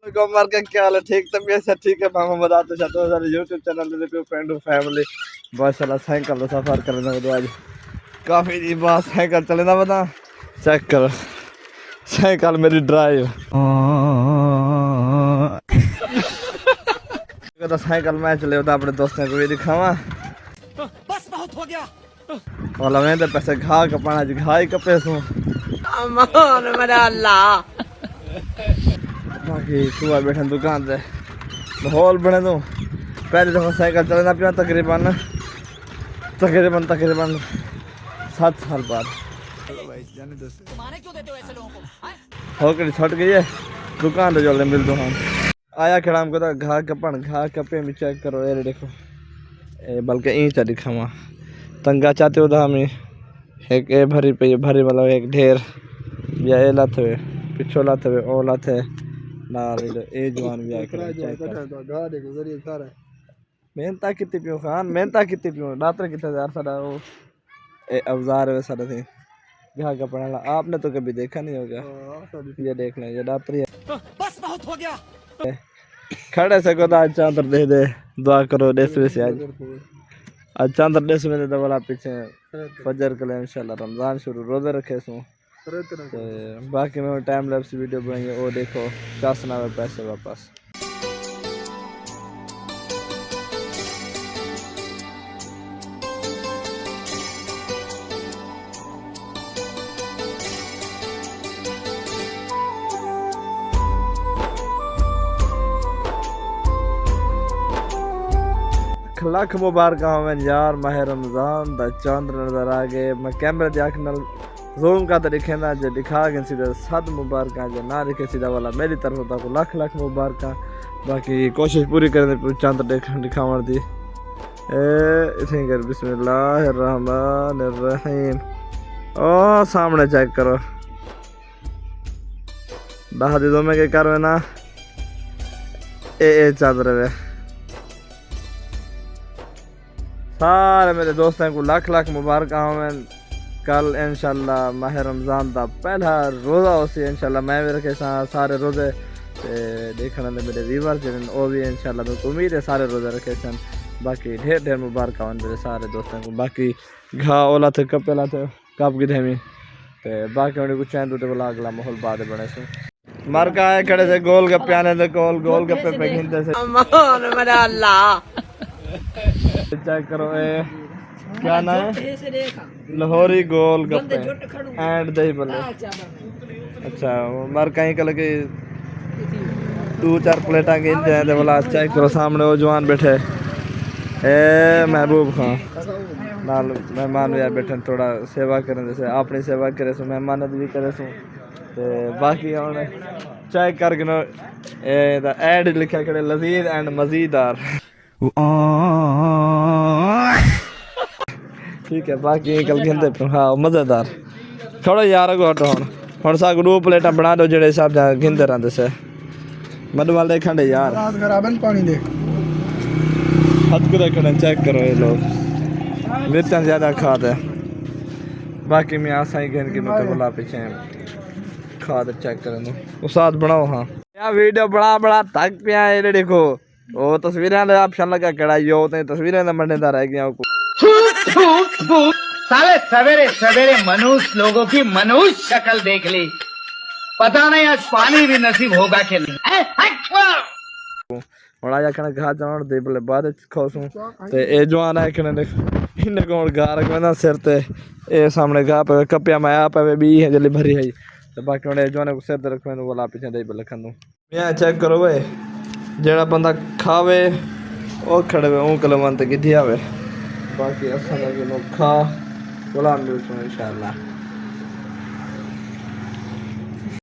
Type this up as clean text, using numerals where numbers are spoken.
मार का क्या हाल है? ठीक तबीयत से ठीक है। मामा बताते चाहते हो सारे यूट्यूब चैनल पे फ्रेंड फैमिली माशाल्लाह साइकिल का सफर करने को आज काफी दिन बाद साइकिल चले ना बता चेक करो साइकिल मेरी ड्राइव तो साइकिल मैं चले होता अपने दोस्तों को भी दिखावा बस बहुत हो गया वाला मैं तो पैसे घा कपाना जी घा ही कपे सू अमान मेरा अल्लाह बाकी सुबह बैठे दुकान से माहौल बने तो पहले दफा साइकिल चलना पिया तकरीबन 7 साल बाद होकर छट गई है दुकान तो जल्दी मिल दो हम आया खड़ा हमको तो घा कपन घा कपे में चेक करो ये देखो बल्कि ईंचा दिखावा तंगा चाहते हो तो हमें एक ए भरी पे भरी मतलब एक ढेर या ए लात हुए पिछो लात हुए ओ लात है नाल ए जवान भी आ कर चेक कर गा देखो जरिए सारा मेहनत कितनी पियो खान मेहनत कितनी पियो रात कितने यार सारा वो ए औजार है सारा थे घा का पड़ा आपने तो कभी देखा नहीं होगा ये देख लें ये रात्रि है बस बहुत हो गया खड़े से को आज चादर दे दे दुआ करो देश से आज चादर देश में दे वाला पीछे फजर के लिए इंशाल्लाह रमजान शुरू रोजे रखे सो बाकी में टाइम लैप्स वीडियो बनाएंगे वो देखो क्या सुनावे पैसे वापस लख मुबारक हमें यार माह रमजान दा चंद नजर आ गए मैं कैमरे दी अख नाल ज़ूम का तो दिखे ना जो दिखा के सीधा 7 मुबारक जो ना दिखे सीधा वाला मेरी तरफ को लख लख मुबारक बाकी कोशिश पूरी करने चंद दिखावन दी इथे कर बिस्मिल्लाहिर रहमानिर रहीम ओ सामने चेक करो दाह दी दो में के कर ना ए चादर वे सारे मेरे दोस्तों को लाख लाख मुबारक हमें कल इंशाल्लाह माह रमजान का पहला रोज़ा उसे इंशाल्लाह मैं भी रखे सारे रोज़े देखने वाले मेरे व्यूअर जिन वो भी इंशाल्लाह तो उम्मीद है सारे रोज़े रखे सन बाकी ढेर ढेर मुबारक मेरे सारे दोस्तों को बाकी घा ओला थे कपेला थे कप की धमी तो बाकी उन्हें कुछ चैन तो बोला अगला माहौल बाद बने से मर का आए खड़े से गोल गप्पे आने थे गोल गप्पे पे घिनते से मेरा अल्लाह चेक करो क्या नाम है लाहौरी गोल गप्पे एंड दही भल्ले अच्छा मर कहीं कल के 2-4 प्लेटा गिनते हैं तो बोला चेक करो सामने वो जवान बैठे ए महबूब खान नाल मेहमान यार बैठे थोड़ा सेवा करें जैसे अपनी सेवा करे सो मेहमान भी करे सो ते बाकी हमने चेक करके एड लिखा करे लजीज एंड मज़ीदार ठीक है बाकी कल गिनते हाँ मज़ेदार थोड़ा यार को हटो हम साग 2 प्लेटा बना दो जेड़े हिसाब से गिनते रहते से मधु वाल देखा दे यार पानी दे हद को देखा चेक करो ये लोग मिर्चा ज़्यादा खाते बाकी मैं आशा ही गिन के मतलब बोला पीछे खाद चेक करें वो साथ बनाओ हाँ यार वीडियो बड़ा थक पिया है देखो वो तस्वीरें ऑप्शन लगा कड़ाई हो तो तस्वीरें मरनेदार रह गया साले सवेरे सवेरे मनुष्य लोगों की मनुष्य शक्ल देख ली पता नहीं आज पानी भी नसीब होगा कि नहीं और आया कने घा जान दे बले बाद खोसू ते ए जवान है कने देख इन कोण घा रखना सिर ते ए सामने घा पे कपिया में आ पे बी है जली भरी है तो बाकी उन्हें जवान को सिर ते रखने वाला पीछे दे बले खंदू मैं चेक करो वे जेड़ा बंदा खावे ओ खड़े वे ओ कलमंत की दियावे बाकी असा लगे नो खा बोला मिलसू इंशाल्लाह।